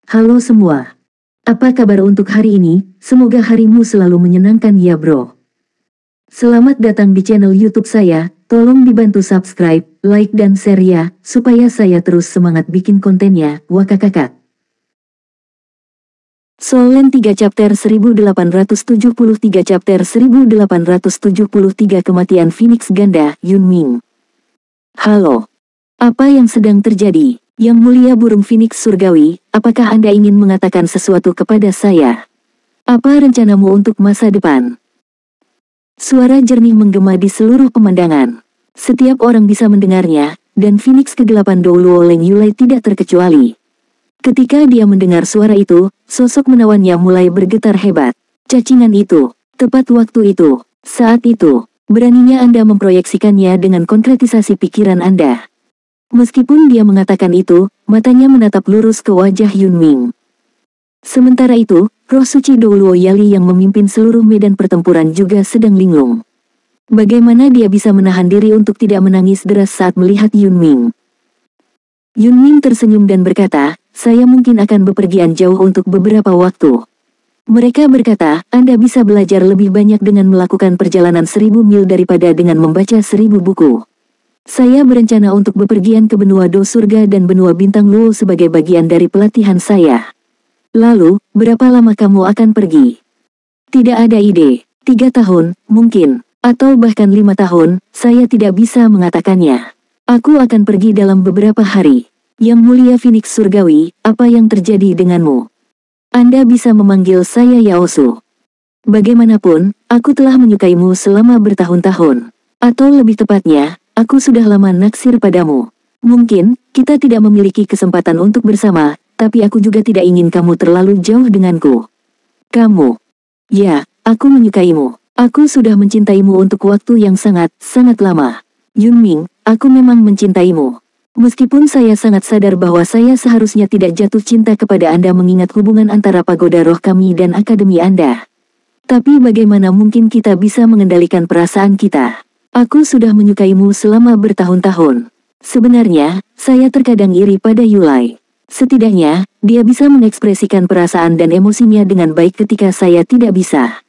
Halo semua. Apa kabar untuk hari ini? Semoga harimu selalu menyenangkan ya bro. Selamat datang di channel YouTube saya. Tolong dibantu subscribe, like dan share ya, supaya saya terus semangat bikin kontennya. Wakakakak. Solen 3 chapter 1873 chapter 1873 kematian Phoenix Ganda, Yunming. Halo. Apa yang sedang terjadi? Yang mulia burung Phoenix Surgawi, apakah Anda ingin mengatakan sesuatu kepada saya? Apa rencanamu untuk masa depan? Suara jernih menggema di seluruh pemandangan. Setiap orang bisa mendengarnya, dan Phoenix kegelapan Douluo Leng Yulai tidak terkecuali. Ketika dia mendengar suara itu, sosok menawannya mulai bergetar hebat. Cacingan itu, tepat waktu itu, saat itu, beraninya Anda memproyeksikannya dengan konkretisasi pikiran Anda. Meskipun dia mengatakan itu, matanya menatap lurus ke wajah Yunming. Sementara itu, roh suci Douluo Yali yang memimpin seluruh medan pertempuran juga sedang linglung. Bagaimana dia bisa menahan diri untuk tidak menangis deras saat melihat Yunming? Yunming tersenyum dan berkata, saya mungkin akan bepergian jauh untuk beberapa waktu. Mereka berkata, Anda bisa belajar lebih banyak dengan melakukan perjalanan 1000 mil daripada dengan membaca 1000 buku. Saya berencana untuk bepergian ke benua Do Surga dan benua Bintang Luo sebagai bagian dari pelatihan saya. Lalu, berapa lama kamu akan pergi? Tidak ada ide. 3 tahun, mungkin, atau bahkan 5 tahun, saya tidak bisa mengatakannya. Aku akan pergi dalam beberapa hari. Yang mulia Phoenix Surgawi, apa yang terjadi denganmu? Anda bisa memanggil saya Yaosu. Bagaimanapun, aku telah menyukaimu selama bertahun-tahun. Atau lebih tepatnya, aku sudah lama naksir padamu. Mungkin, kita tidak memiliki kesempatan untuk bersama, tapi aku juga tidak ingin kamu terlalu jauh denganku. Kamu. Ya, aku menyukaimu. Aku sudah mencintaimu untuk waktu yang sangat lama. Yunming, aku memang mencintaimu. Meskipun saya sangat sadar bahwa saya seharusnya tidak jatuh cinta kepada Anda mengingat hubungan antara pagoda roh kami dan akademi Anda. Tapi bagaimana mungkin kita bisa mengendalikan perasaan kita? Aku sudah menyukaimu selama bertahun-tahun. Sebenarnya, saya terkadang iri pada Yulai. Setidaknya, dia bisa mengekspresikan perasaan dan emosinya dengan baik ketika saya tidak bisa.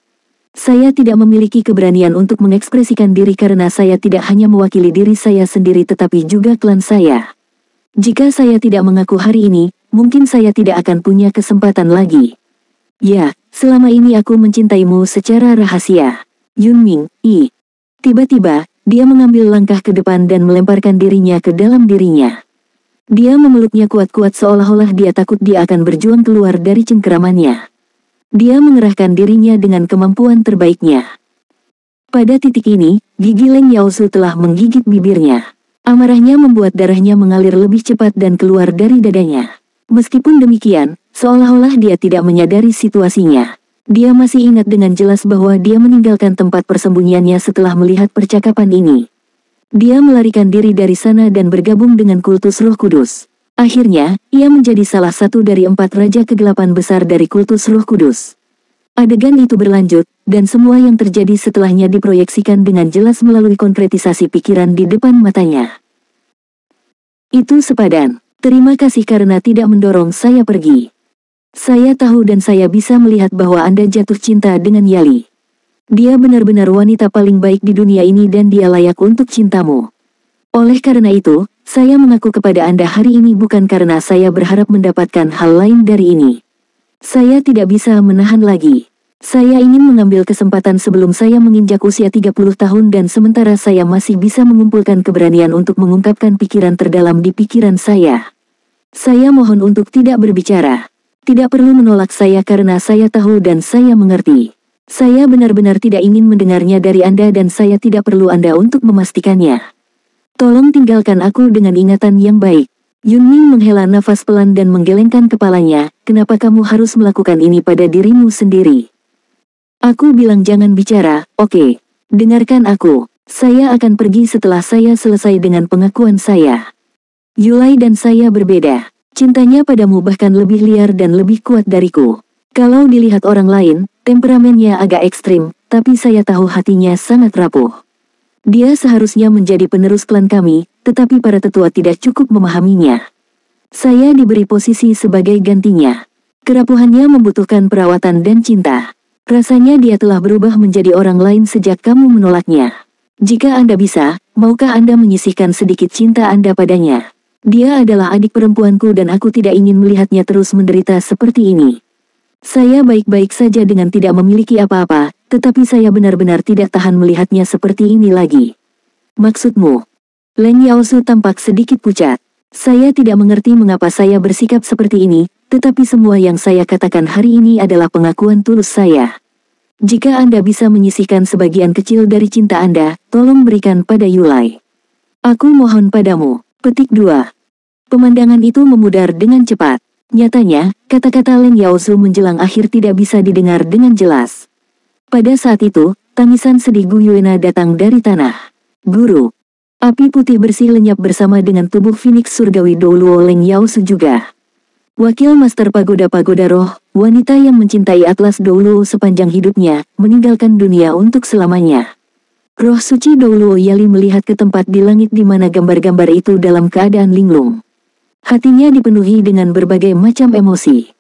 Saya tidak memiliki keberanian untuk mengekspresikan diri karena saya tidak hanya mewakili diri saya sendiri tetapi juga klan saya. Jika saya tidak mengaku hari ini, mungkin saya tidak akan punya kesempatan lagi. Ya, selama ini aku mencintaimu secara rahasia. Yunming, Tiba-tiba, dia mengambil langkah ke depan dan melemparkan dirinya ke dalam dirinya. Dia memeluknya kuat-kuat seolah-olah dia takut dia akan berjuang keluar dari cengkeramannya. Dia mengerahkan dirinya dengan kemampuan terbaiknya. Pada titik ini, gigi Leng Yaosu telah menggigit bibirnya. Amarahnya membuat darahnya mengalir lebih cepat dan keluar dari dadanya. Meskipun demikian, seolah-olah dia tidak menyadari situasinya. Dia masih ingat dengan jelas bahwa dia meninggalkan tempat persembunyiannya setelah melihat percakapan ini. Dia melarikan diri dari sana dan bergabung dengan kultus Roh Kudus. Akhirnya, ia menjadi salah satu dari 4 raja kegelapan besar dari kultus Roh Kudus. Adegan itu berlanjut, dan semua yang terjadi setelahnya diproyeksikan dengan jelas melalui konkretisasi pikiran di depan matanya. Itu sepadan. Terima kasih karena tidak mendorong saya pergi. Saya tahu dan saya bisa melihat bahwa Anda jatuh cinta dengan Yali. Dia benar-benar wanita paling baik di dunia ini dan dia layak untuk cintamu. Oleh karena itu, saya mengaku kepada Anda hari ini bukan karena saya berharap mendapatkan hal lain dari ini. Saya tidak bisa menahan lagi. Saya ingin mengambil kesempatan sebelum saya menginjak usia 30 tahun dan sementara saya masih bisa mengumpulkan keberanian untuk mengungkapkan pikiran terdalam di pikiran saya. Saya mohon untuk tidak berbicara. Tidak perlu menolak saya karena saya tahu dan saya mengerti. Saya benar-benar tidak ingin mendengarnya dari Anda dan saya tidak perlu Anda untuk memastikannya. Tolong tinggalkan aku dengan ingatan yang baik. Yunming menghela nafas pelan dan menggelengkan kepalanya, kenapa kamu harus melakukan ini pada dirimu sendiri? Aku bilang jangan bicara, oke. Dengarkan aku. Saya akan pergi setelah saya selesai dengan pengakuan saya. Yulai dan saya berbeda. Cintanya padamu bahkan lebih liar dan lebih kuat dariku. Kalau dilihat orang lain, temperamennya agak ekstrim, tapi saya tahu hatinya sangat rapuh. Dia seharusnya menjadi penerus klan kami, tetapi para tetua tidak cukup memahaminya. Saya diberi posisi sebagai gantinya. Kerapuhannya membutuhkan perawatan dan cinta. Rasanya dia telah berubah menjadi orang lain sejak kamu menolaknya. Jika Anda bisa, maukah Anda menyisihkan sedikit cinta Anda padanya? Dia adalah adik perempuanku dan aku tidak ingin melihatnya terus menderita seperti ini. Saya baik-baik saja dengan tidak memiliki apa-apa, tetapi saya benar-benar tidak tahan melihatnya seperti ini lagi. Maksudmu? Leng Yaosu tampak sedikit pucat. Saya tidak mengerti mengapa saya bersikap seperti ini, tetapi semua yang saya katakan hari ini adalah pengakuan tulus saya. Jika Anda bisa menyisihkan sebagian kecil dari cinta Anda, tolong berikan pada Yulai. Aku mohon padamu. Petik 2. Pemandangan itu memudar dengan cepat. Nyatanya, kata-kata Leng Yaosu menjelang akhir tidak bisa didengar dengan jelas. Pada saat itu, tangisan sedih Gu Yuena datang dari tanah. Guru. Api putih bersih lenyap bersama dengan tubuh Phoenix Surgawi Douluo Leng Yaosu juga. Wakil Master Pagoda-Pagoda Roh, wanita yang mencintai Atlas Douluo sepanjang hidupnya, meninggalkan dunia untuk selamanya. Roh suci Douluo Yali melihat ke tempat di langit di mana gambar-gambar itu dalam keadaan linglung. Hatinya dipenuhi dengan berbagai macam emosi.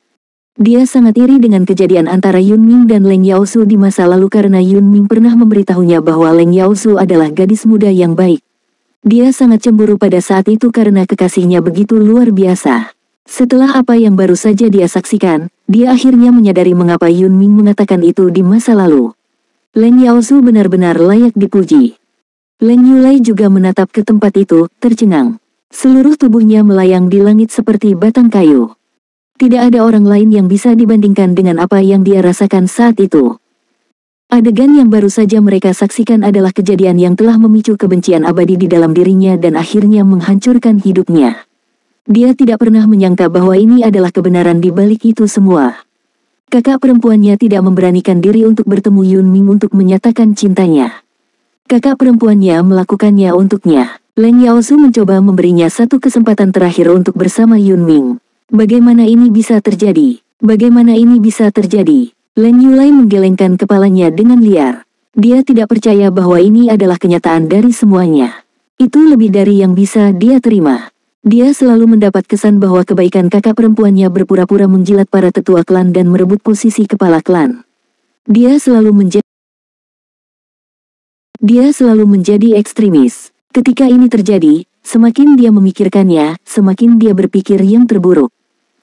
Dia sangat iri dengan kejadian antara Yun Ming dan Leng Yaosu di masa lalu karena Yun Ming pernah memberitahunya bahwa Leng Yaosu adalah gadis muda yang baik. Dia sangat cemburu pada saat itu karena kekasihnya begitu luar biasa. Setelah apa yang baru saja dia saksikan, dia akhirnya menyadari mengapa Yun Ming mengatakan itu di masa lalu. Leng Yaosu benar-benar layak dipuji. Leng Yulai juga menatap ke tempat itu, tercengang. Seluruh tubuhnya melayang di langit seperti batang kayu. Tidak ada orang lain yang bisa dibandingkan dengan apa yang dia rasakan saat itu. Adegan yang baru saja mereka saksikan adalah kejadian yang telah memicu kebencian abadi di dalam dirinya dan akhirnya menghancurkan hidupnya. Dia tidak pernah menyangka bahwa ini adalah kebenaran di balik itu semua. Kakak perempuannya tidak memberanikan diri untuk bertemu Yun Ming untuk menyatakan cintanya. Kakak perempuannya melakukannya untuknya. Leng Yaosu mencoba memberinya satu kesempatan terakhir untuk bersama Yun Ming. Bagaimana ini bisa terjadi? Bagaimana ini bisa terjadi? Leng Yulai menggelengkan kepalanya dengan liar. Dia tidak percaya bahwa ini adalah kenyataan dari semuanya. Itu lebih dari yang bisa dia terima. Dia selalu mendapat kesan bahwa kebaikan kakak perempuannya berpura-pura menjilat para tetua klan dan merebut posisi kepala klan. Dia selalu menjadi ekstremis. Ketika ini terjadi, semakin dia memikirkannya, semakin dia berpikir yang terburuk.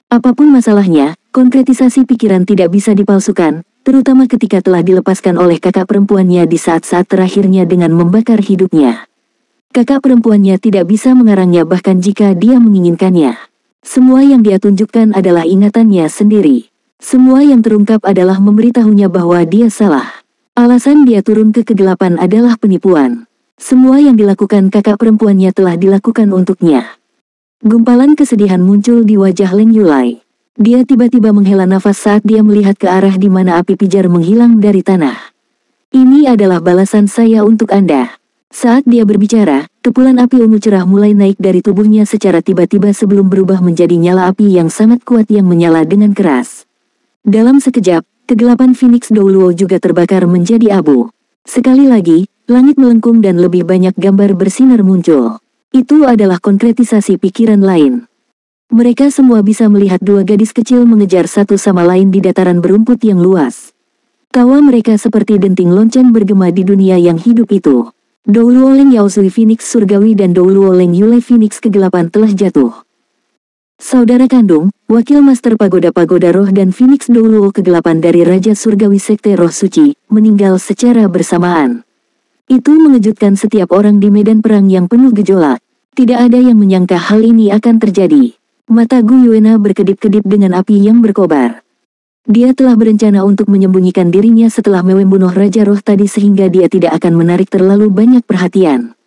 Apapun masalahnya, konkretisasi pikiran tidak bisa dipalsukan, terutama ketika telah dilepaskan oleh kakak perempuannya di saat-saat terakhirnya dengan membakar hidupnya. Kakak perempuannya tidak bisa mengarangnya bahkan jika dia menginginkannya. Semua yang dia tunjukkan adalah ingatannya sendiri. Semua yang terungkap adalah memberitahunya bahwa dia salah. Alasan dia turun ke kegelapan adalah penipuan. Semua yang dilakukan kakak perempuannya telah dilakukan untuknya. Gumpalan kesedihan muncul di wajah Leng Yulai. Dia tiba-tiba menghela nafas saat dia melihat ke arah di mana api pijar menghilang dari tanah. Ini adalah balasan saya untuk Anda. Saat dia berbicara, kepulan api ungu cerah mulai naik dari tubuhnya secara tiba-tiba sebelum berubah menjadi nyala api yang sangat kuat yang menyala dengan keras. Dalam sekejap, kegelapan Phoenix Douluo juga terbakar menjadi abu. Sekali lagi, langit melengkung dan lebih banyak gambar bersinar muncul. Itu adalah konkretisasi pikiran lain. Mereka semua bisa melihat dua gadis kecil mengejar satu sama lain di dataran berumput yang luas. Tawa mereka seperti denting lonceng bergema di dunia yang hidup itu. Douluo Leng Yaosu Phoenix Surgawi dan Douluo Leng Yulai Phoenix Kegelapan telah jatuh. Saudara kandung, Wakil Master Pagoda-Pagoda Roh dan Phoenix Douluo Kegelapan dari Raja Surgawi Sekte Roh Suci, meninggal secara bersamaan. Itu mengejutkan setiap orang di medan perang yang penuh gejolak. Tidak ada yang menyangka hal ini akan terjadi. Mata Gu Yuena berkedip-kedip dengan api yang berkobar. Dia telah berencana untuk menyembunyikan dirinya setelah membunuh Raja Roh tadi sehingga dia tidak akan menarik terlalu banyak perhatian.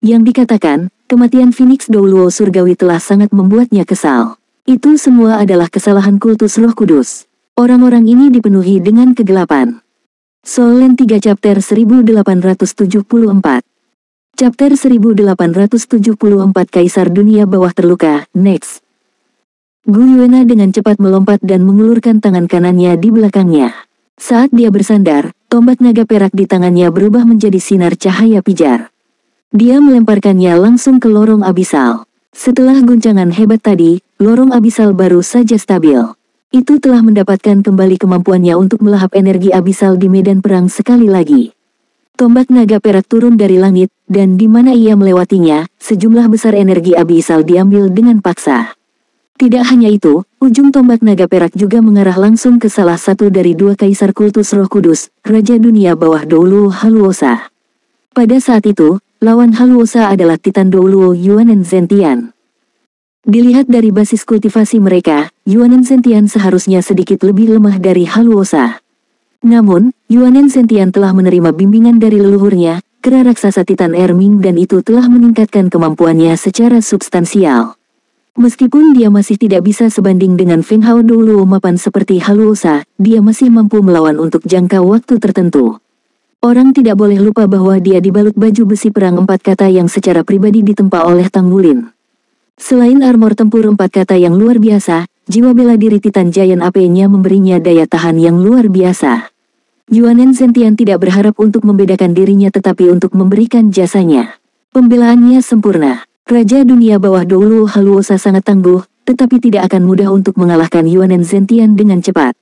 Yang dikatakan, kematian Phoenix Douluo Surgawi telah sangat membuatnya kesal. Itu semua adalah kesalahan kultus Roh Kudus. Orang-orang ini dipenuhi dengan kegelapan. Solen 3 Chapter 1874. Chapter 1874 Kaisar Dunia Bawah Terluka, Next. Gu Yuena dengan cepat melompat dan mengulurkan tangan kanannya di belakangnya. Saat dia bersandar, tombak naga perak di tangannya berubah menjadi sinar cahaya pijar. Dia melemparkannya langsung ke lorong abisal. Setelah guncangan hebat tadi, lorong abisal baru saja stabil. Itu telah mendapatkan kembali kemampuannya untuk melahap energi abisal di medan perang sekali lagi. Tombak naga perak turun dari langit, dan di mana ia melewatinya, sejumlah besar energi abisal diambil dengan paksa. Tidak hanya itu, ujung tombak naga perak juga mengarah langsung ke salah satu dari dua kaisar kultus Roh Kudus, Raja Dunia Bawah Douluo Haluosa. Pada saat itu, lawan Haluosa adalah Titan Douluo Yuanen Zentian. Dilihat dari basis kultivasi mereka, Yuanen Zentian seharusnya sedikit lebih lemah dari Haluosa. Namun, Yuanen Zentian telah menerima bimbingan dari leluhurnya, kera raksasa Titan Erming, dan itu telah meningkatkan kemampuannya secara substansial. Meskipun dia masih tidak bisa sebanding dengan Feng Hao Douluo mapan seperti Haluosa, dia masih mampu melawan untuk jangka waktu tertentu. Orang tidak boleh lupa bahwa dia dibalut baju besi perang 4 kata yang secara pribadi ditempa oleh Tang Wulin. Selain armor tempur 4 kata yang luar biasa, jiwa bela diri Titan Giant AP-nya memberinya daya tahan yang luar biasa. Yuanen Zentian tidak berharap untuk membedakan dirinya tetapi untuk memberikan jasanya. Pembelaannya sempurna. Raja Dunia Bawah Douluo Haluosa sangat tangguh, tetapi tidak akan mudah untuk mengalahkan Yuanen Zentian dengan cepat.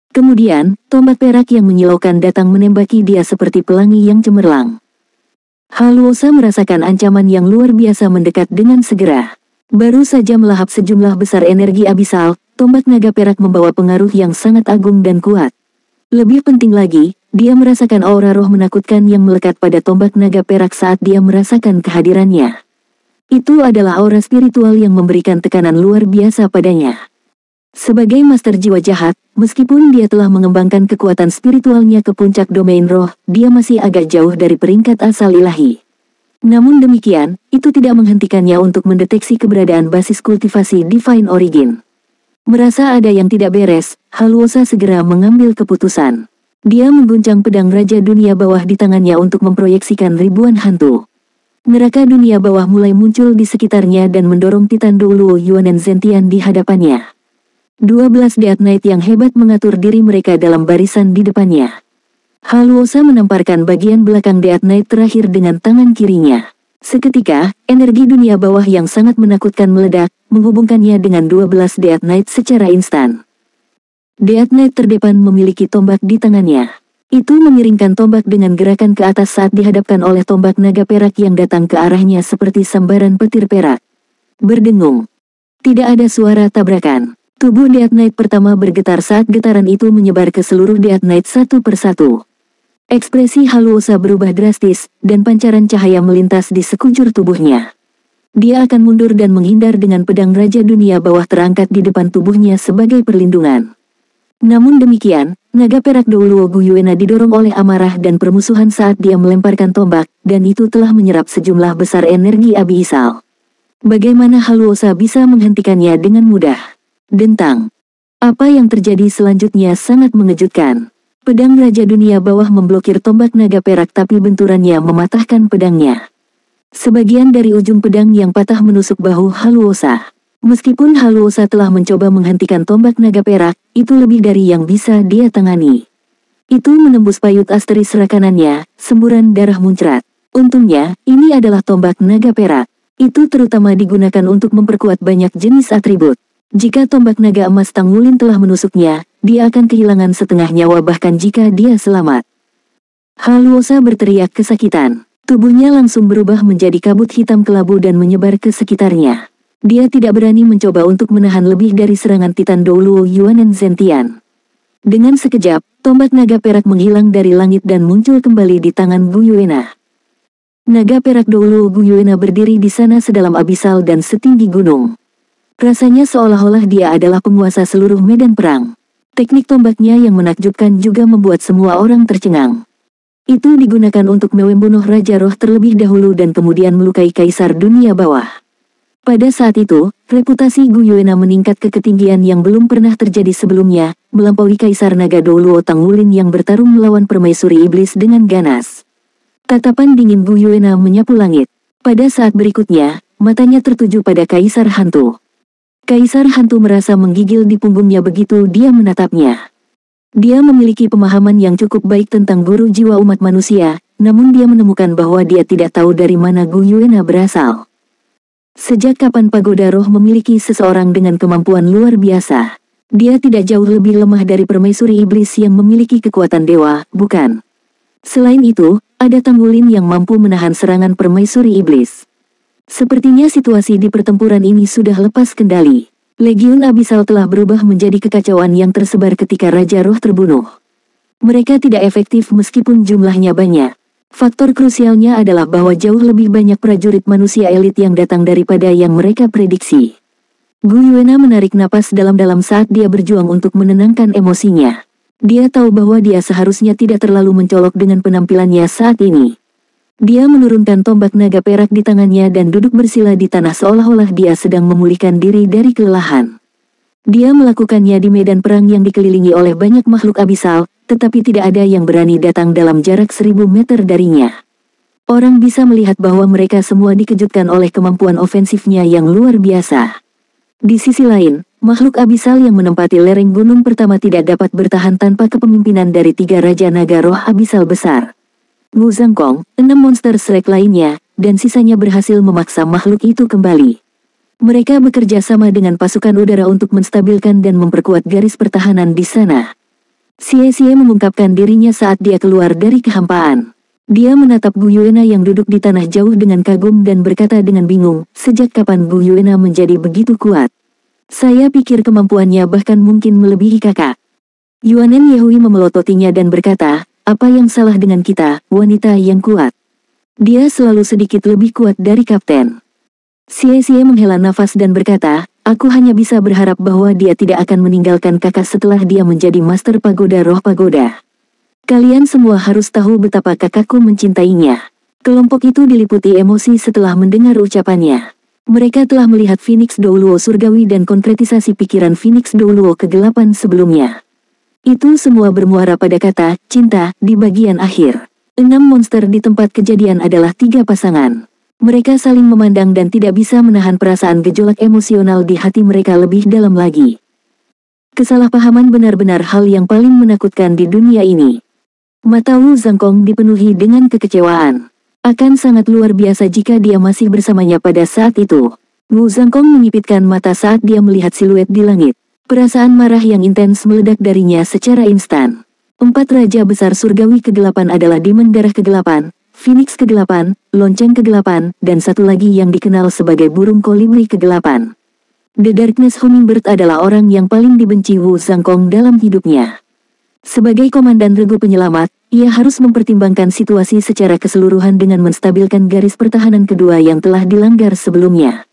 Kemudian, tombak perak yang menyilaukan datang menembaki dia seperti pelangi yang cemerlang. Haluosa merasakan ancaman yang luar biasa mendekat dengan segera. Baru saja melahap sejumlah besar energi abisal, tombak naga perak membawa pengaruh yang sangat agung dan kuat. Lebih penting lagi, dia merasakan aura roh menakutkan yang melekat pada tombak naga perak saat dia merasakan kehadirannya. Itu adalah aura spiritual yang memberikan tekanan luar biasa padanya. Sebagai master jiwa jahat, meskipun dia telah mengembangkan kekuatan spiritualnya ke puncak domain roh, dia masih agak jauh dari peringkat asal ilahi. Namun demikian, itu tidak menghentikannya untuk mendeteksi keberadaan basis kultivasi Divine Origin. Merasa ada yang tidak beres, Haluosa segera mengambil keputusan. Dia mengguncang pedang Raja Dunia Bawah di tangannya untuk memproyeksikan ribuan hantu. Neraka dunia bawah mulai muncul di sekitarnya dan mendorong Titan Douluo Yuanen Zentian di hadapannya. 12 Death Knight yang hebat mengatur diri mereka dalam barisan di depannya. Haluosa menamparkan bagian belakang Death Knight terakhir dengan tangan kirinya. Seketika, energi dunia bawah yang sangat menakutkan meledak, menghubungkannya dengan 12 Death Knight secara instan. Death Knight terdepan memiliki tombak di tangannya. Itu mengiringkan tombak dengan gerakan ke atas saat dihadapkan oleh tombak naga perak yang datang ke arahnya seperti sambaran petir perak. Berdengung. Tidak ada suara tabrakan. Tubuh Death Knight pertama bergetar saat getaran itu menyebar ke seluruh Death Knight satu persatu. Ekspresi Haluosa berubah drastis, dan pancaran cahaya melintas di sekujur tubuhnya. Dia akan mundur dan menghindar dengan pedang Raja Dunia Bawah terangkat di depan tubuhnya sebagai perlindungan. Namun demikian, naga perak Douluo Guyuena didorong oleh amarah dan permusuhan saat dia melemparkan tombak, dan itu telah menyerap sejumlah besar energi abisal. Bagaimana Haluosa bisa menghentikannya dengan mudah? Dentang. Apa yang terjadi selanjutnya sangat mengejutkan. Pedang Raja Dunia Bawah memblokir tombak naga perak tapi benturannya mematahkan pedangnya. Sebagian dari ujung pedang yang patah menusuk bahu Haluosa. Meskipun Haluosa telah mencoba menghentikan tombak naga perak, itu lebih dari yang bisa dia tangani. Itu menembus payut asteris rakanannya, semburan darah muncrat. Untungnya, ini adalah tombak naga perak. Itu terutama digunakan untuk memperkuat banyak jenis atribut. Jika tombak naga emas Tang Wulin telah menusuknya, dia akan kehilangan setengah nyawa bahkan jika dia selamat. Haluosa berteriak kesakitan. Tubuhnya langsung berubah menjadi kabut hitam kelabu dan menyebar ke sekitarnya. Dia tidak berani mencoba untuk menahan lebih dari serangan Titan Douluo Yuanen Zentian. Dengan sekejap, tombak naga perak menghilang dari langit dan muncul kembali di tangan Guyuena. Naga perak Douluo Guyuena berdiri di sana sedalam abisal dan setinggi gunung. Rasanya seolah-olah dia adalah penguasa seluruh medan perang. Teknik tombaknya yang menakjubkan juga membuat semua orang tercengang. Itu digunakan untuk membunuh Raja Roh terlebih dahulu dan kemudian melukai Kaisar Dunia Bawah. Pada saat itu, reputasi Guyuena meningkat ke ketinggian yang belum pernah terjadi sebelumnya, melampaui Kaisar Naga Douluo Tang Wulin yang bertarung melawan permaisuri iblis dengan ganas. Tatapan dingin Guyuena menyapu langit. Pada saat berikutnya, matanya tertuju pada Kaisar Hantu. Kaisar Hantu merasa menggigil di punggungnya begitu dia menatapnya. Dia memiliki pemahaman yang cukup baik tentang guru jiwa umat manusia, namun dia menemukan bahwa dia tidak tahu dari mana Guyuena berasal. Sejak kapan Pagoda Roh memiliki seseorang dengan kemampuan luar biasa? Dia tidak jauh lebih lemah dari permaisuri iblis yang memiliki kekuatan dewa, bukan? Selain itu, ada Tanggulin yang mampu menahan serangan permaisuri iblis. Sepertinya situasi di pertempuran ini sudah lepas kendali. Legiun Abisal telah berubah menjadi kekacauan yang tersebar ketika Raja Roh terbunuh. Mereka tidak efektif meskipun jumlahnya banyak. Faktor krusialnya adalah bahwa jauh lebih banyak prajurit manusia elit yang datang daripada yang mereka prediksi. Gu Yuena menarik napas dalam-dalam saat dia berjuang untuk menenangkan emosinya. Dia tahu bahwa dia seharusnya tidak terlalu mencolok dengan penampilannya saat ini. Dia menurunkan tombak naga perak di tangannya dan duduk bersila di tanah seolah-olah dia sedang memulihkan diri dari kelelahan. Dia melakukannya di medan perang yang dikelilingi oleh banyak makhluk abisal, tetapi tidak ada yang berani datang dalam jarak 1000 meter darinya. Orang bisa melihat bahwa mereka semua dikejutkan oleh kemampuan ofensifnya yang luar biasa. Di sisi lain, makhluk abisal yang menempati lereng gunung pertama tidak dapat bertahan tanpa kepemimpinan dari 3 Raja Naga Roh Abisal besar. Wu Zhangkong, 6 monster Shrek lainnya, dan sisanya berhasil memaksa makhluk itu kembali. Mereka bekerja sama dengan pasukan udara untuk menstabilkan dan memperkuat garis pertahanan di sana. Xie mengungkapkan dirinya saat dia keluar dari kehampaan. Dia menatap Gu Yuena yang duduk di tanah jauh dengan kagum dan berkata dengan bingung, sejak kapan Gu Yuena menjadi begitu kuat? Saya pikir kemampuannya bahkan mungkin melebihi kakak. Yuanen Yehui memelototinya dan berkata, apa yang salah dengan kita, wanita yang kuat? Dia selalu sedikit lebih kuat dari kapten. Xie menghela nafas dan berkata, aku hanya bisa berharap bahwa dia tidak akan meninggalkan kakak setelah dia menjadi Master Pagoda Roh Pagoda. Kalian semua harus tahu betapa kakakku mencintainya. Kelompok itu diliputi emosi setelah mendengar ucapannya. Mereka telah melihat Phoenix Douluo surgawi dan konkretisasi pikiran Phoenix Douluo kegelapan sebelumnya. Itu semua bermuara pada kata, cinta, di bagian akhir. 6 monster di tempat kejadian adalah 3 pasangan. Mereka saling memandang dan tidak bisa menahan perasaan gejolak emosional di hati mereka lebih dalam lagi. Kesalahpahaman benar-benar hal yang paling menakutkan di dunia ini. Mata Wu Zhangkong dipenuhi dengan kekecewaan. Akan sangat luar biasa jika dia masih bersamanya pada saat itu. Wu Zhangkong menyipitkan mata saat dia melihat siluet di langit. Perasaan marah yang intens meledak darinya secara instan. 4 raja besar surgawi kegelapan adalah Demon Darah Kegelapan, Phoenix Kegelapan, Lonceng Kegelapan, dan satu lagi yang dikenal sebagai Burung Kolibri Kegelapan. The Darkness Hummingbird adalah orang yang paling dibenci Wu Zhangkong dalam hidupnya. Sebagai komandan regu penyelamat, ia harus mempertimbangkan situasi secara keseluruhan dengan menstabilkan garis pertahanan kedua yang telah dilanggar sebelumnya.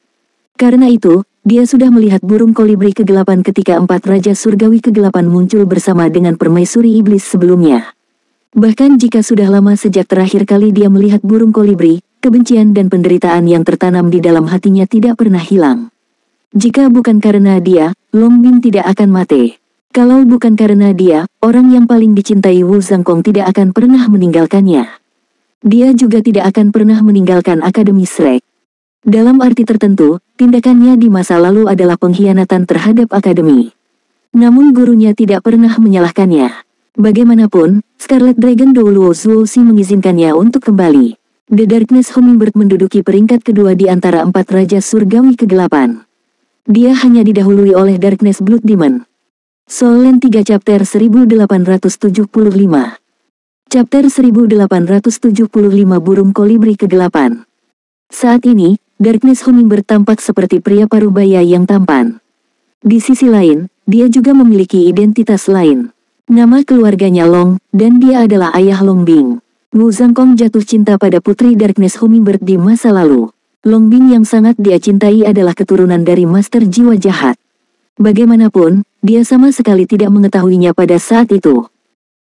Karena itu, dia sudah melihat burung kolibri kegelapan ketika 4 raja surgawi kegelapan muncul bersama dengan permaisuri iblis sebelumnya. Bahkan jika sudah lama sejak terakhir kali dia melihat burung kolibri, kebencian dan penderitaan yang tertanam di dalam hatinya tidak pernah hilang. Jika bukan karena dia, Long Bing tidak akan mati. Kalau bukan karena dia, orang yang paling dicintai Wu Zhangkong tidak akan pernah meninggalkannya. Dia juga tidak akan pernah meninggalkan Akademi Shrek. Dalam arti tertentu, tindakannya di masa lalu adalah pengkhianatan terhadap akademi. Namun gurunya tidak pernah menyalahkannya. Bagaimanapun, Scarlet Dragon Douluo Zuoxi mengizinkannya untuk kembali. The Darkness Hummingbird menduduki peringkat kedua di antara 4 raja surgawi kegelapan. Dia hanya didahului oleh Darkness Blood Demon. Soul Land 3 Chapter 1875. Chapter 1875 Burung Kolibri Kegelapan. Saat ini, Darkness Hummingbird tampak seperti pria parubaya yang tampan. Di sisi lain, dia juga memiliki identitas lain. Nama keluarganya Long, dan dia adalah ayah Long Bing. Wu Zhangkong jatuh cinta pada putri Darkness Hummingbird di masa lalu. Long Bing yang sangat dia cintai adalah keturunan dari Master Jiwa Jahat. Bagaimanapun, dia sama sekali tidak mengetahuinya pada saat itu.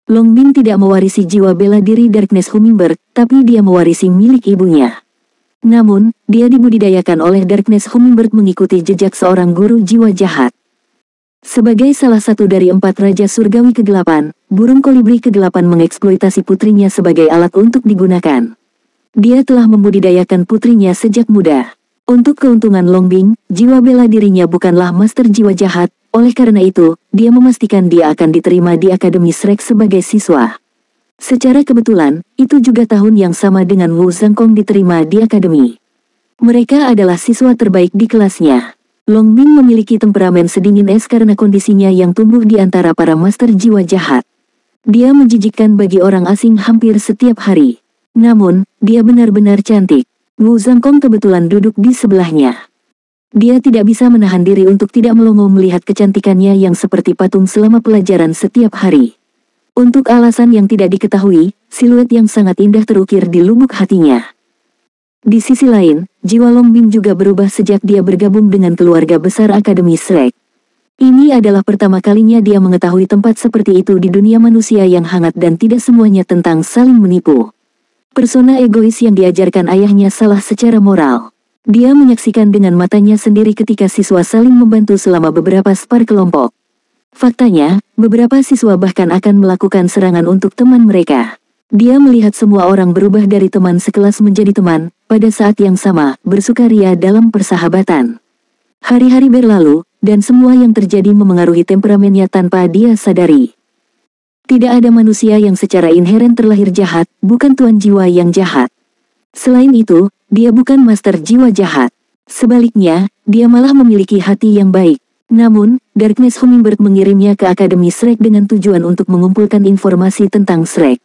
Long Bing tidak mewarisi jiwa bela diri Darkness Hummingbird, tapi dia mewarisi milik ibunya. Namun, dia dibudidayakan oleh Darkness Hummingbird mengikuti jejak seorang guru jiwa jahat. Sebagai salah satu dari 4 raja surgawi kegelapan, burung kolibri kegelapan mengeksploitasi putrinya sebagai alat untuk digunakan. Dia telah membudidayakan putrinya sejak muda. Untuk keuntungan Long Bing, jiwa bela dirinya bukanlah master jiwa jahat, oleh karena itu, dia memastikan dia akan diterima di Akademi Shrek sebagai siswa. Secara kebetulan, itu juga tahun yang sama dengan Wu Zhangkong diterima di akademi. Mereka adalah siswa terbaik di kelasnya. Longbing memiliki temperamen sedingin es karena kondisinya yang tumbuh di antara para master jiwa jahat. Dia menjijikkan bagi orang asing hampir setiap hari. Namun, dia benar-benar cantik. Wu Zhangkong kebetulan duduk di sebelahnya. Dia tidak bisa menahan diri untuk tidak melongo melihat kecantikannya yang seperti patung selama pelajaran setiap hari. Untuk alasan yang tidak diketahui, siluet yang sangat indah terukir di lubuk hatinya. Di sisi lain, jiwa Longbing juga berubah sejak dia bergabung dengan keluarga besar Akademi Shrek. Ini adalah pertama kalinya dia mengetahui tempat seperti itu di dunia manusia yang hangat dan tidak semuanya tentang saling menipu. Persona egois yang diajarkan ayahnya salah secara moral. Dia menyaksikan dengan matanya sendiri ketika siswa saling membantu selama beberapa spar kelompok. Faktanya, beberapa siswa bahkan akan melakukan serangan untuk teman mereka. Dia melihat semua orang berubah dari teman sekelas menjadi teman, pada saat yang sama, bersukaria dalam persahabatan. Hari-hari berlalu, dan semua yang terjadi memengaruhi temperamennya tanpa dia sadari. Tidak ada manusia yang secara inheren terlahir jahat, bukan tuan jiwa yang jahat. Selain itu, dia bukan master jiwa jahat. Sebaliknya, dia malah memiliki hati yang baik. Namun, Darkness Hummingbird mengirimnya ke Akademi Shrek dengan tujuan untuk mengumpulkan informasi tentang Shrek.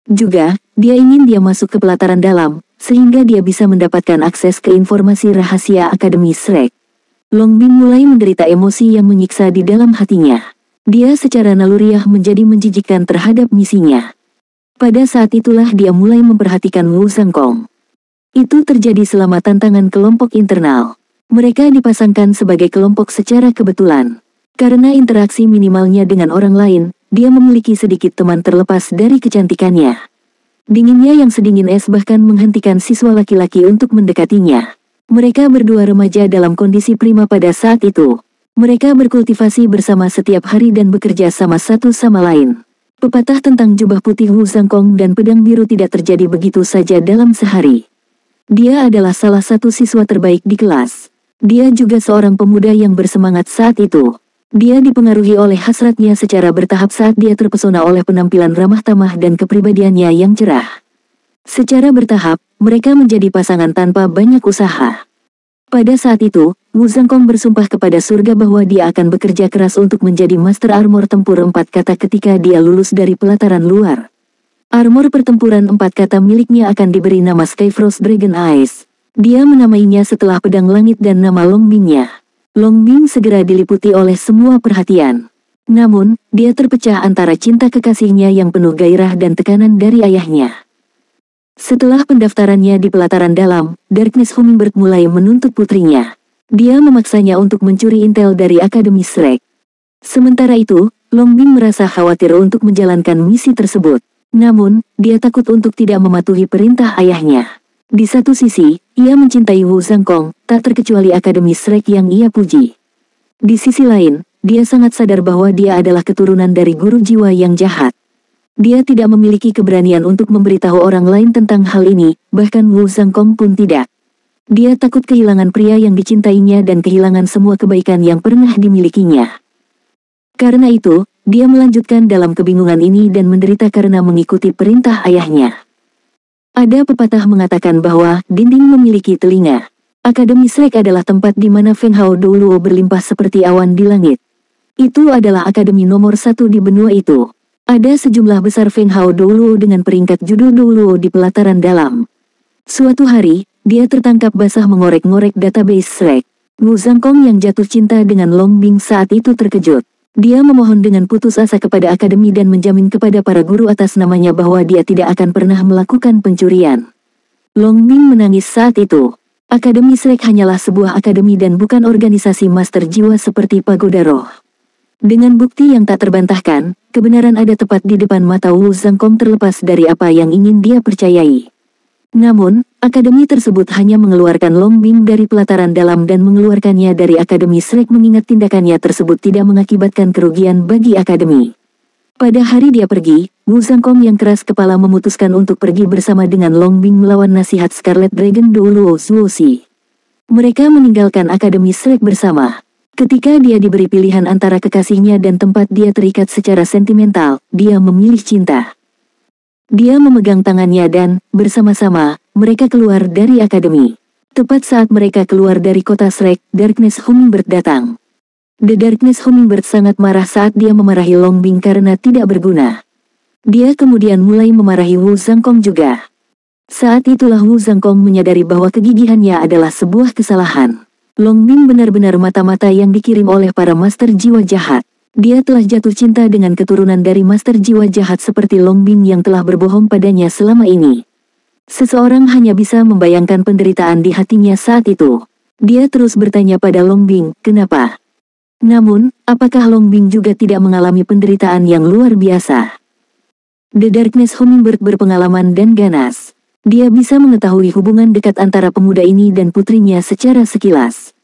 Juga, dia ingin dia masuk ke pelataran dalam, sehingga dia bisa mendapatkan akses ke informasi rahasia Akademi Shrek. Longbing mulai menderita emosi yang menyiksa di dalam hatinya. Dia secara naluriah menjadi menjijikkan terhadap misinya. Pada saat itulah dia mulai memperhatikan Wu Zhangkong. Itu terjadi selama tantangan kelompok internal. Mereka dipasangkan sebagai kelompok secara kebetulan. Karena interaksi minimalnya dengan orang lain, dia memiliki sedikit teman terlepas dari kecantikannya. Dinginnya yang sedingin es bahkan menghentikan siswa laki-laki untuk mendekatinya. Mereka berdua remaja dalam kondisi prima pada saat itu. Mereka berkultivasi bersama setiap hari dan bekerja sama satu sama lain. Pepatah tentang jubah putih Wu Zhangkong dan pedang biru tidak terjadi begitu saja dalam sehari. Dia adalah salah satu siswa terbaik di kelas. Dia juga seorang pemuda yang bersemangat saat itu. Dia dipengaruhi oleh hasratnya secara bertahap saat dia terpesona oleh penampilan ramah tamah dan kepribadiannya yang cerah. Secara bertahap, mereka menjadi pasangan tanpa banyak usaha. Pada saat itu, Wu Zhangkong bersumpah kepada surga bahwa dia akan bekerja keras untuk menjadi Master Armor Tempur 4 kata ketika dia lulus dari pelataran luar. Armor pertempuran 4 kata miliknya akan diberi nama Skyfrost Dragon Eyes. Dia menamainya setelah pedang langit dan nama Longbingnya. Longbing segera diliputi oleh semua perhatian. Namun, dia terpecah antara cinta kekasihnya yang penuh gairah dan tekanan dari ayahnya. Setelah pendaftarannya di pelataran dalam, Darkness Hummingbird mulai menuntut putrinya. Dia memaksanya untuk mencuri intel dari Akademi Shrek. Sementara itu, Longbing merasa khawatir untuk menjalankan misi tersebut. Namun, dia takut untuk tidak mematuhi perintah ayahnya. Di satu sisi, ia mencintai Wu Zhangkong, tak terkecuali Akademi Shrek yang ia puji. Di sisi lain, dia sangat sadar bahwa dia adalah keturunan dari guru jiwa yang jahat. Dia tidak memiliki keberanian untuk memberitahu orang lain tentang hal ini, bahkan Wu Zhangkong pun tidak. Dia takut kehilangan pria yang dicintainya dan kehilangan semua kebaikan yang pernah dimilikinya. Karena itu, dia melanjutkan dalam kebingungan ini dan menderita karena mengikuti perintah ayahnya. Ada pepatah mengatakan bahwa dinding memiliki telinga. Akademi Shrek adalah tempat di mana Feng Hao Douluo berlimpah seperti awan di langit. Itu adalah akademi nomor 1 di benua itu. Ada sejumlah besar Feng Hao Douluo dengan peringkat judul Douluo di pelataran dalam. Suatu hari, dia tertangkap basah mengorek-ngorek database Shrek. Wu Zhangkong yang jatuh cinta dengan Longbing saat itu terkejut. Dia memohon dengan putus asa kepada akademi dan menjamin kepada para guru atas namanya bahwa dia tidak akan pernah melakukan pencurian. Longbing menangis saat itu. Akademi Shrek hanyalah sebuah akademi dan bukan organisasi master jiwa seperti Pagoda Roh. Dengan bukti yang tak terbantahkan, kebenaran ada tepat di depan mata Wu Zhangkong terlepas dari apa yang ingin dia percayai. Namun, akademi tersebut hanya mengeluarkan Longbing dari pelataran dalam dan mengeluarkannya dari Akademi Shrek mengingat tindakannya tersebut tidak mengakibatkan kerugian bagi akademi. Pada hari dia pergi, Wu Zhangkong yang keras kepala memutuskan untuk pergi bersama dengan Longbing melawan nasihat Scarlet Dragon Douluo Zuoxi. Mereka meninggalkan Akademi Shrek bersama. Ketika dia diberi pilihan antara kekasihnya dan tempat dia terikat secara sentimental, dia memilih cinta. Dia memegang tangannya dan, bersama-sama, mereka keluar dari akademi. Tepat saat mereka keluar dari kota Shrek, Darkness Hummingbird datang. The Darkness Hummingbird sangat marah saat dia memarahi Longbing karena tidak berguna. Dia kemudian mulai memarahi Wu Zhangkong juga. Saat itulah Wu Zhangkong menyadari bahwa kegigihannya adalah sebuah kesalahan. Longbing benar-benar mata-mata yang dikirim oleh para master jiwa jahat. Dia telah jatuh cinta dengan keturunan dari master jiwa jahat seperti Longbing yang telah berbohong padanya selama ini. Seseorang hanya bisa membayangkan penderitaan di hatinya saat itu. Dia terus bertanya pada Longbing, kenapa? Namun, apakah Longbing juga tidak mengalami penderitaan yang luar biasa? The Darkness Hummingbird berpengalaman dan ganas. Dia bisa mengetahui hubungan dekat antara pemuda ini dan putrinya secara sekilas.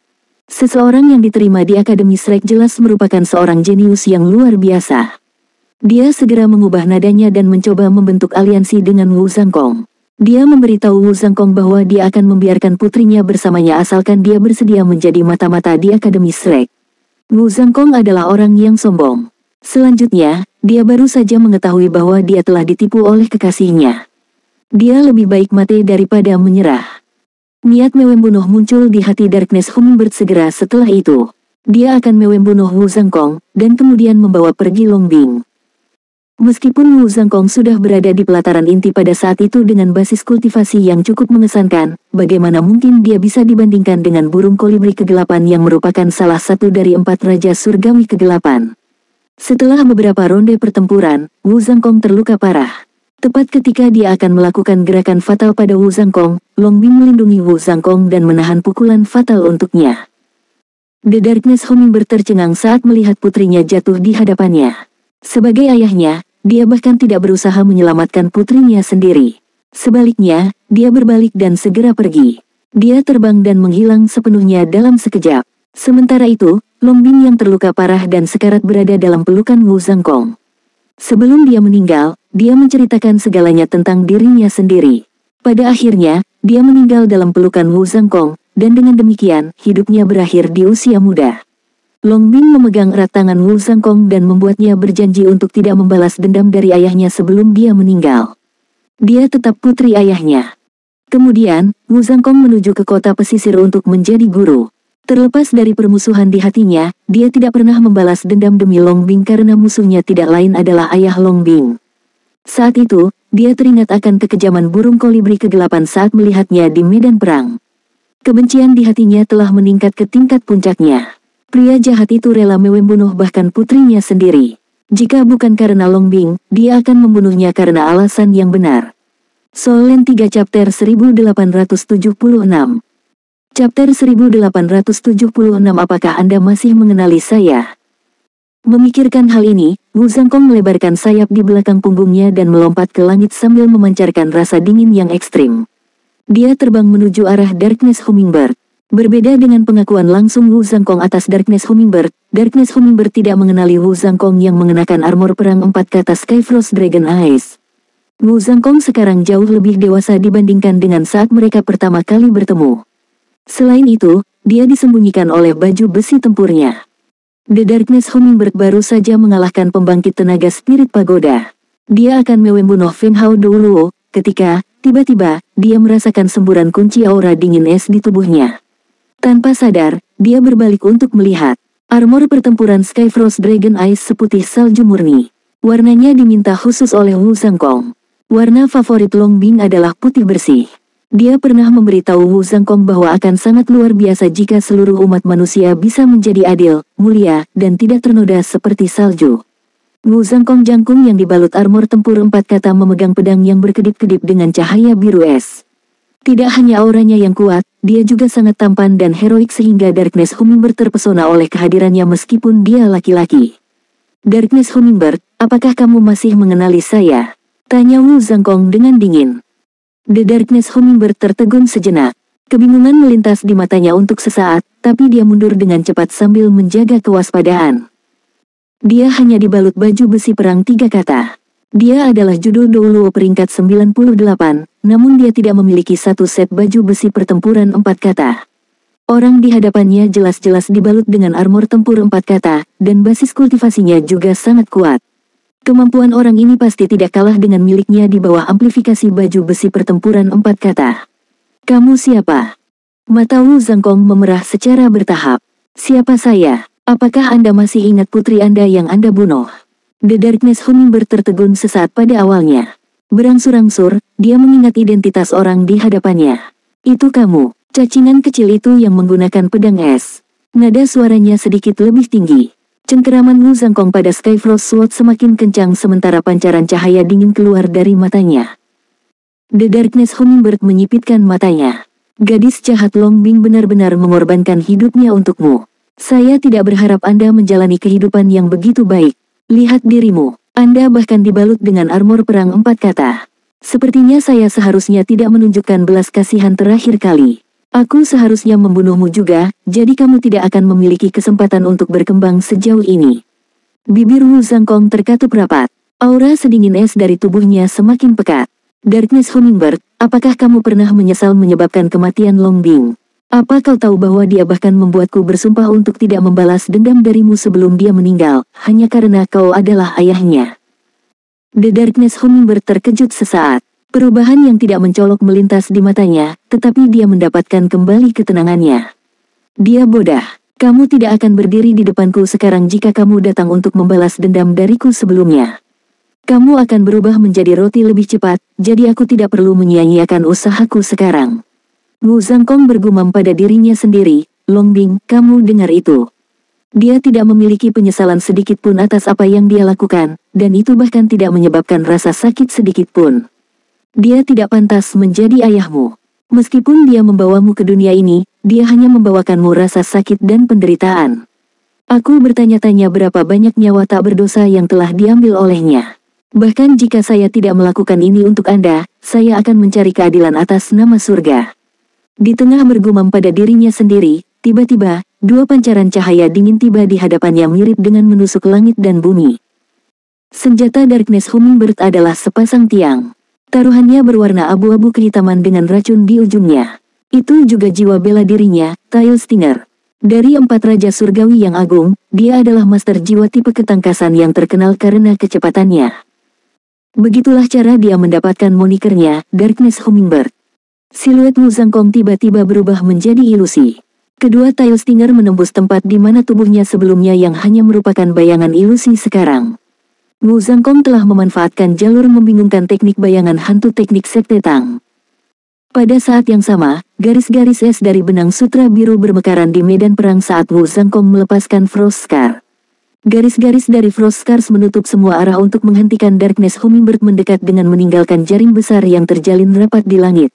Seseorang yang diterima di Akademi Shrek jelas merupakan seorang jenius yang luar biasa. Dia segera mengubah nadanya dan mencoba membentuk aliansi dengan Wu Zhangkong. Dia memberitahu Wu Zhangkong bahwa dia akan membiarkan putrinya bersamanya asalkan dia bersedia menjadi mata-mata di Akademi Shrek. Wu Zhangkong adalah orang yang sombong. Selanjutnya, dia baru saja mengetahui bahwa dia telah ditipu oleh kekasihnya. Dia lebih baik mati daripada menyerah. Niat membunuh muncul di hati Darkness Hummingbird segera setelah itu. Dia akan membunuh Wu Zhangkong, dan kemudian membawa pergi Longbing. Meskipun Wu Zhangkong sudah berada di pelataran inti pada saat itu dengan basis kultivasi yang cukup mengesankan, bagaimana mungkin dia bisa dibandingkan dengan burung kolibri kegelapan yang merupakan salah satu dari 4 raja surgawi kegelapan. Setelah beberapa ronde pertempuran, Wu Zhangkong terluka parah. Tepat ketika dia akan melakukan gerakan fatal pada Wu Zhangkong, Longbing melindungi Wu Zhangkong dan menahan pukulan fatal untuknya. The Darkness Hummingbird tercengang saat melihat putrinya jatuh di hadapannya. Sebagai ayahnya, dia bahkan tidak berusaha menyelamatkan putrinya sendiri. Sebaliknya, dia berbalik dan segera pergi. Dia terbang dan menghilang sepenuhnya dalam sekejap. Sementara itu, Longbing yang terluka parah dan sekarat berada dalam pelukan Wu Zhangkong. Sebelum dia meninggal, dia menceritakan segalanya tentang dirinya sendiri. Pada akhirnya, dia meninggal dalam pelukan Wu Zhangkong, dan dengan demikian, hidupnya berakhir di usia muda. Longbing memegang erat tangan Wu Zhangkong dan membuatnya berjanji untuk tidak membalas dendam dari ayahnya sebelum dia meninggal. Dia tetap putri ayahnya. Kemudian, Wu Zhangkong menuju ke kota pesisir untuk menjadi guru. Terlepas dari permusuhan di hatinya, dia tidak pernah membalas dendam demi Longbing karena musuhnya tidak lain adalah ayah Longbing. Saat itu, dia teringat akan kekejaman burung kolibri kegelapan saat melihatnya di medan perang. Kebencian di hatinya telah meningkat ke tingkat puncaknya. Pria jahat itu rela membunuh bahkan putrinya sendiri. Jika bukan karena Longbing, dia akan membunuhnya karena alasan yang benar. Soul Land 3 Chapter 1876. Chapter 1876. Apakah Anda masih mengenali saya? Memikirkan hal ini, Wu Zhangkong melebarkan sayap di belakang punggungnya dan melompat ke langit sambil memancarkan rasa dingin yang ekstrim. Dia terbang menuju arah Darkness Hummingbird. Berbeda dengan pengakuan langsung Wu Zhangkong atas Darkness Hummingbird tidak mengenali Wu Zhangkong yang mengenakan armor perang 4 kata Skyfrost Dragon Eyes. Wu Zhangkong sekarang jauh lebih dewasa dibandingkan dengan saat mereka pertama kali bertemu. Selain itu, dia disembunyikan oleh baju besi tempurnya. The Darkness Hummingbird baru saja mengalahkan pembangkit tenaga spirit pagoda. Dia akan membunuh Feng Hao Douluo, ketika, tiba-tiba, dia merasakan semburan kunci aura dingin es di tubuhnya. Tanpa sadar, dia berbalik untuk melihat. Armor pertempuran Skyfrost Dragon Eyes seputih salju murni. Warnanya diminta khusus oleh Wu Zhangkong. Warna favorit Longbing adalah putih bersih. Dia pernah memberitahu Wu Zhangkong bahwa akan sangat luar biasa jika seluruh umat manusia bisa menjadi adil, mulia, dan tidak ternoda seperti salju. Wu Zhangkong jangkung yang dibalut armor tempur 4 kata memegang pedang yang berkedip-kedip dengan cahaya biru es. Tidak hanya auranya yang kuat, dia juga sangat tampan dan heroik sehingga Darkness Hummingbird terpesona oleh kehadirannya meskipun dia laki-laki. Darkness Hummingbird, apakah kamu masih mengenali saya? Tanya Wu Zhangkong dengan dingin. The Darkness Hummingbird tertegun sejenak. Kebingungan melintas di matanya untuk sesaat, tapi dia mundur dengan cepat sambil menjaga kewaspadaan. Dia hanya dibalut baju besi perang 3 kata. Dia adalah judul Douluo peringkat 98, namun dia tidak memiliki satu set baju besi pertempuran 4 kata. Orang di hadapannya jelas-jelas dibalut dengan armor tempur 4 kata, dan basis kultivasinya juga sangat kuat. Kemampuan orang ini pasti tidak kalah dengan miliknya di bawah amplifikasi baju besi pertempuran 4 kata. Kamu siapa? Mata Wu Zhangkong memerah secara bertahap. Siapa saya? Apakah Anda masih ingat putri Anda yang Anda bunuh? The Darkness Hummingbird tertegun sesaat pada awalnya. Berangsur-angsur, dia mengingat identitas orang di hadapannya. Itu kamu, cacingan kecil itu yang menggunakan pedang es. Nada suaranya sedikit lebih tinggi. Cengkeraman Wu Zhangkong pada Skyfrost Sword semakin kencang sementara pancaran cahaya dingin keluar dari matanya. The Darkness Hummingbird menyipitkan matanya. Gadis jahat Longbing benar-benar mengorbankan hidupnya untukmu. Saya tidak berharap Anda menjalani kehidupan yang begitu baik. Lihat dirimu, Anda bahkan dibalut dengan armor perang 4 kata. Sepertinya saya seharusnya tidak menunjukkan belas kasihan terakhir kali. Aku seharusnya membunuhmu juga, jadi kamu tidak akan memiliki kesempatan untuk berkembang sejauh ini. Bibir Wu Zhangkong terkatup rapat. Aura sedingin es dari tubuhnya semakin pekat. Darkness Hummingbird, apakah kamu pernah menyesal menyebabkan kematian Longbing? Apa kau tahu bahwa dia bahkan membuatku bersumpah untuk tidak membalas dendam darimu sebelum dia meninggal, hanya karena kau adalah ayahnya? The Darkness Hummingbird terkejut sesaat. Perubahan yang tidak mencolok melintas di matanya, tetapi dia mendapatkan kembali ketenangannya. Dia bodoh. Kamu tidak akan berdiri di depanku sekarang jika kamu datang untuk membalas dendam dariku sebelumnya. Kamu akan berubah menjadi roti lebih cepat, jadi aku tidak perlu menyia-nyiakan usahaku sekarang. Wu Zhangkong bergumam pada dirinya sendiri, Longbing, kamu dengar itu. Dia tidak memiliki penyesalan sedikit pun atas apa yang dia lakukan, dan itu bahkan tidak menyebabkan rasa sakit sedikit pun. Dia tidak pantas menjadi ayahmu. Meskipun dia membawamu ke dunia ini, dia hanya membawakanmu rasa sakit dan penderitaan. Aku bertanya-tanya berapa banyak nyawa tak berdosa yang telah diambil olehnya. Bahkan jika saya tidak melakukan ini untuk Anda, saya akan mencari keadilan atas nama surga. Di tengah bergumam pada dirinya sendiri, tiba-tiba, dua pancaran cahaya dingin tiba di hadapannya mirip dengan menusuk langit dan bumi. Senjata Darkness Hummingbird adalah sepasang tiang. Taruhannya berwarna abu-abu kehitaman dengan racun di ujungnya. Itu juga jiwa bela dirinya, Tail Stinger. Dari 4 Raja Surgawi yang agung, dia adalah master jiwa tipe ketangkasan yang terkenal karena kecepatannya. Begitulah cara dia mendapatkan monikernya, Darkness Hummingbird. Siluet Wu Zhangkong tiba-tiba berubah menjadi ilusi. Kedua Tail Stinger menembus tempat di mana tubuhnya sebelumnya yang hanya merupakan bayangan ilusi sekarang. Wu Zhangkong telah memanfaatkan jalur membingungkan teknik bayangan hantu teknik Sekte Tang. Pada saat yang sama, garis-garis es dari benang sutra biru bermekaran di medan perang saat Wu Zhangkong melepaskan Frost Scar. Garis-garis dari Frost Scars menutup semua arah untuk menghentikan Darkness Hummingbird mendekat dengan meninggalkan jaring besar yang terjalin rapat di langit.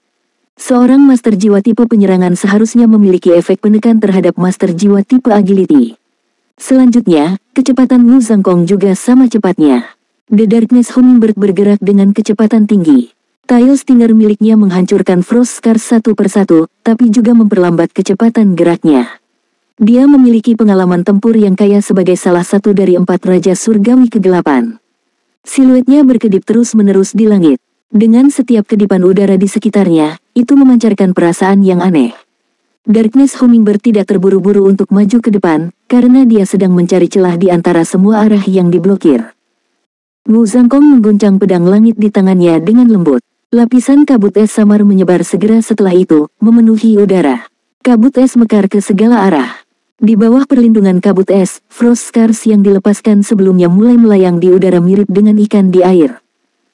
Seorang master jiwa tipe penyerangan seharusnya memiliki efek penekan terhadap master jiwa tipe agility. Selanjutnya, kecepatan Wu Zhangkong juga sama cepatnya. The Darkness Hummingbird bergerak dengan kecepatan tinggi. Tail Stinger miliknya menghancurkan Frost Scars satu persatu, tapi juga memperlambat kecepatan geraknya. Dia memiliki pengalaman tempur yang kaya sebagai salah satu dari 4 Raja Surgawi kegelapan. Siluetnya berkedip terus-menerus di langit. Dengan setiap kedipan udara di sekitarnya, itu memancarkan perasaan yang aneh. Darkness Hummingbird tidak terburu-buru untuk maju ke depan, karena dia sedang mencari celah di antara semua arah yang diblokir. Wu Zhangkong mengguncang pedang langit di tangannya dengan lembut. Lapisan kabut es samar menyebar segera setelah itu, memenuhi udara. Kabut es mekar ke segala arah. Di bawah perlindungan kabut es, Frost Scars yang dilepaskan sebelumnya mulai melayang di udara mirip dengan ikan di air.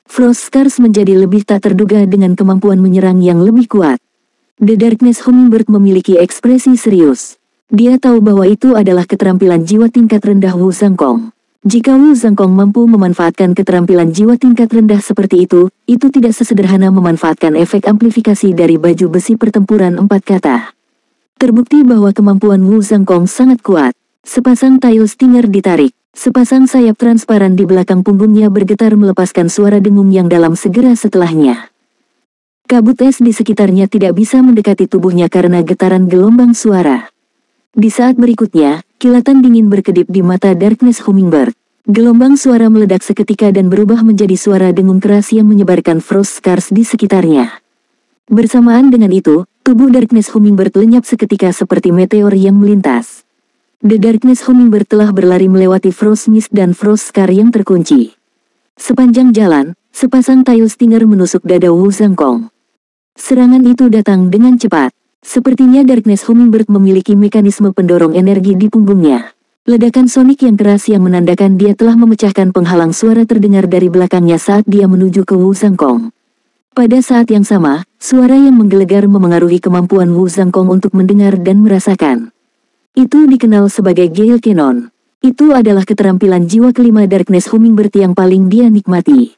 Frost Scars menjadi lebih tak terduga dengan kemampuan menyerang yang lebih kuat. The Darkness Hummingbird memiliki ekspresi serius. Dia tahu bahwa itu adalah keterampilan jiwa tingkat rendah Wu Zhangkong. Jika Wu Zhangkong mampu memanfaatkan keterampilan jiwa tingkat rendah seperti itu tidak sesederhana memanfaatkan efek amplifikasi dari baju besi pertempuran 4 kata. Terbukti bahwa kemampuan Wu Zhangkong sangat kuat. Sepasang Tail Stinger ditarik. Sepasang sayap transparan di belakang punggungnya bergetar melepaskan suara dengung yang dalam segera setelahnya. Kabut es di sekitarnya tidak bisa mendekati tubuhnya karena getaran gelombang suara. Di saat berikutnya, kilatan dingin berkedip di mata Darkness Hummingbird. Gelombang suara meledak seketika dan berubah menjadi suara dengung keras yang menyebarkan Frost Scars di sekitarnya. Bersamaan dengan itu, tubuh Darkness Hummingbird lenyap seketika seperti meteor yang melintas. The Darkness Hummingbird telah berlari melewati Frost Mist dan Frost Scar yang terkunci. Sepanjang jalan, sepasang Tail Stinger menusuk dada Wu Zhangkong. Serangan itu datang dengan cepat. Sepertinya Darkness Hummingbird memiliki mekanisme pendorong energi di punggungnya. Ledakan sonik yang keras yang menandakan dia telah memecahkan penghalang suara terdengar dari belakangnya saat dia menuju ke Wu Zhangkong. Pada saat yang sama, suara yang menggelegar memengaruhi kemampuan Wu Zhangkong untuk mendengar dan merasakan. Itu dikenal sebagai Gale Cannon. Itu adalah keterampilan jiwa kelima Darkness Hummingbird yang paling dia nikmati.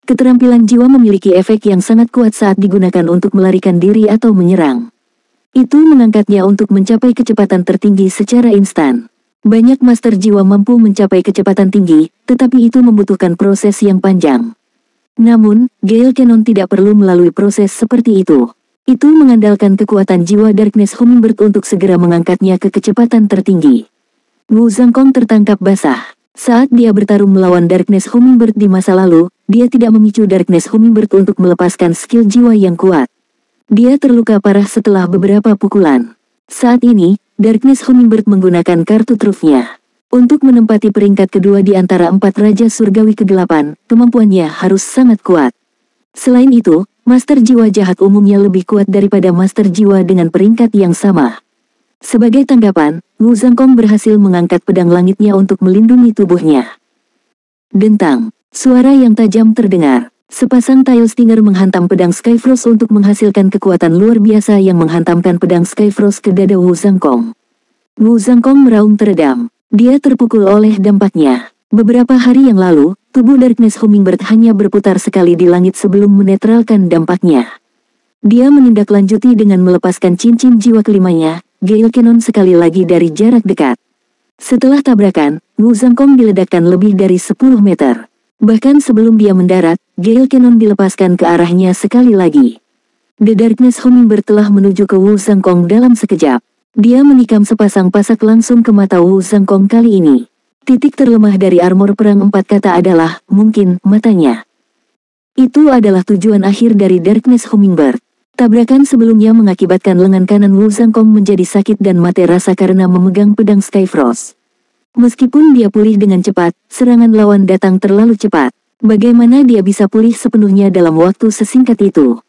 Keterampilan jiwa memiliki efek yang sangat kuat saat digunakan untuk melarikan diri atau menyerang. Itu mengangkatnya untuk mencapai kecepatan tertinggi secara instan. Banyak master jiwa mampu mencapai kecepatan tinggi, tetapi itu membutuhkan proses yang panjang. Namun, Gale Cannon tidak perlu melalui proses seperti itu. Itu mengandalkan kekuatan jiwa Darkness Hummingbird untuk segera mengangkatnya ke kecepatan tertinggi. Wu Zhangkong tertangkap basah. Saat dia bertarung melawan Darkness Hummingbird di masa lalu, dia tidak memicu Darkness Hummingbird untuk melepaskan skill jiwa yang kuat. Dia terluka parah setelah beberapa pukulan. Saat ini, Darkness Hummingbird menggunakan kartu trufnya. Untuk menempati peringkat kedua di antara 4 Raja Surgawi ke-8, kemampuannya harus sangat kuat. Selain itu, Master Jiwa Jahat umumnya lebih kuat daripada Master Jiwa dengan peringkat yang sama. Sebagai tanggapan, Wu Zhangkong berhasil mengangkat pedang langitnya untuk melindungi tubuhnya. Dentang, suara yang tajam terdengar. Sepasang Tail Stinger menghantam pedang Skyfrost untuk menghasilkan kekuatan luar biasa yang menghantamkan pedang Skyfrost ke dada Wu Zhangkong. Wu Zhangkong meraung teredam. Dia terpukul oleh dampaknya. Beberapa hari yang lalu, tubuh Darkness Hummingbird hanya berputar sekali di langit sebelum menetralkan dampaknya. Dia menindaklanjuti dengan melepaskan cincin jiwa kelimanya, Gale Cannon sekali lagi dari jarak dekat. Setelah tabrakan, Wu Zhangkong diledakkan lebih dari 10 meter. Bahkan sebelum dia mendarat, Gale Cannon dilepaskan ke arahnya sekali lagi. The Darkness Hummingbird telah menuju ke Wu Zhangkong dalam sekejap. Dia menikam sepasang pasak langsung ke mata Wu Zhangkong kali ini. Titik terlemah dari armor perang 4 kata adalah, mungkin, matanya. Itu adalah tujuan akhir dari Darkness Hummingbird. Tabrakan sebelumnya mengakibatkan lengan kanan Wu Zhangkong menjadi sakit dan mati rasa karena memegang pedang Skyfrost. Meskipun dia pulih dengan cepat, serangan lawan datang terlalu cepat. Bagaimana dia bisa pulih sepenuhnya dalam waktu sesingkat itu?